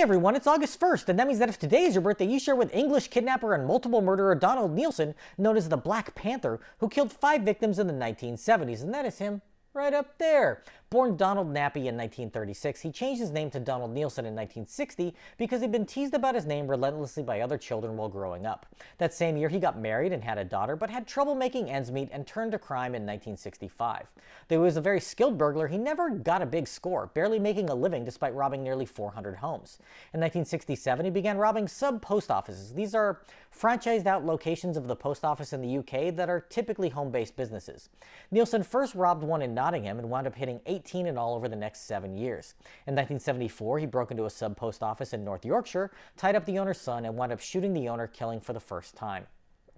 everyone, it's August 1st, and that means that if today is your birthday, you share with English kidnapper and multiple murderer Donald Neilson, known as the Black Panther, who killed 5 victims in the 1970s, and that is him right up there. Born Donald Nappy in 1936, he changed his name to Donald Neilson in 1960 because he'd been teased about his name relentlessly by other children while growing up. That same year, he got married and had a daughter, but had trouble making ends meet and turned to crime in 1965. Though he was a very skilled burglar, he never got a big score, barely making a living despite robbing nearly 400 homes. In 1967, he began robbing sub-post offices. These are franchised-out locations of the post office in the UK that are typically home-based businesses. Neilson first robbed one in Nottingham and wound up hitting 18 in all over the next 7 years. In 1974, he broke into a sub-post office in North Yorkshire, tied up the owner's son, and wound up shooting the owner, killing for the first time.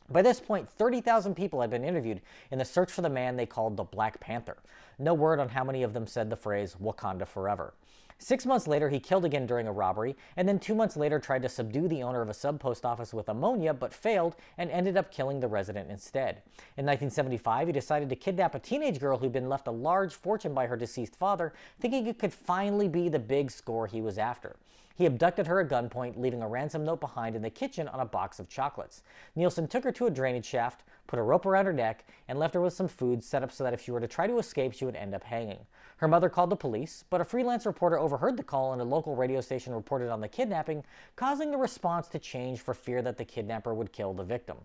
By this point, 30,000 people had been interviewed in the search for the man they called the Black Panther. No word on how many of them said the phrase, "Wakanda forever." 6 months later, he killed again during a robbery, and then 2 months later tried to subdue the owner of a sub-post office with ammonia, but failed and ended up killing the resident instead. In 1975, he decided to kidnap a teenage girl who'd been left a large fortune by her deceased father, thinking it could finally be the big score he was after. He abducted her at gunpoint, leaving a ransom note behind in the kitchen on a box of chocolates. Neilson took her to a drainage shaft, put a rope around her neck, and left her with some food set up so that if she were to try to escape, she would end up hanging. Her mother called the police, but a freelance reporter overheard the call and a local radio station reported on the kidnapping, causing the response to change for fear that the kidnapper would kill the victim.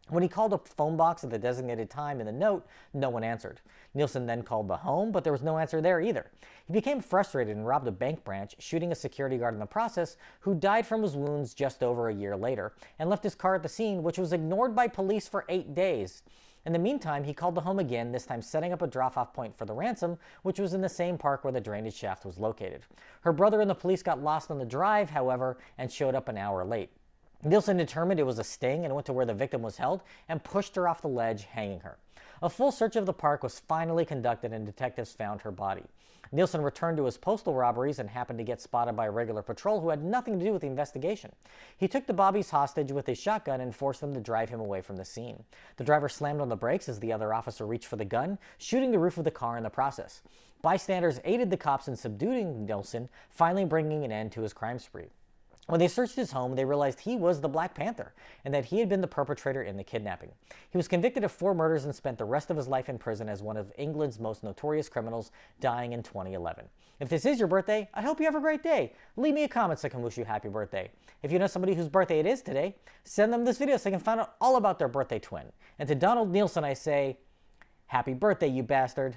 When he called a phone box at the designated time in the note, no one answered. Neilson then called the home, but there was no answer there either. He became frustrated and robbed a bank branch, shooting a security guard in the process, who died from his wounds just over a year later, and left his car at the scene, which was ignored by police for 8 days. In the meantime, he called the home again, this time setting up a drop-off point for the ransom, which was in the same park where the drainage shaft was located. Her brother and the police got lost on the drive, however, and showed up an hour late. Neilson determined it was a sting and went to where the victim was held and pushed her off the ledge, hanging her. A full search of the park was finally conducted and detectives found her body. Neilson returned to his postal robberies and happened to get spotted by a regular patrol who had nothing to do with the investigation. He took the Bobbies hostage with his shotgun and forced them to drive him away from the scene. The driver slammed on the brakes as the other officer reached for the gun, shooting the roof of the car in the process. Bystanders aided the cops in subduing Neilson, finally bringing an end to his crime spree. When they searched his home, they realized he was the Black Panther and that he had been the perpetrator in the kidnapping. He was convicted of 4 murders and spent the rest of his life in prison as one of England's most notorious criminals, dying in 2011. If this is your birthday, I hope you have a great day. Leave me a comment so I can wish you a happy birthday. If you know somebody whose birthday it is today, send them this video so I can find out all about their birthday twin. And to Donald Neilson, I say, happy birthday, you bastard.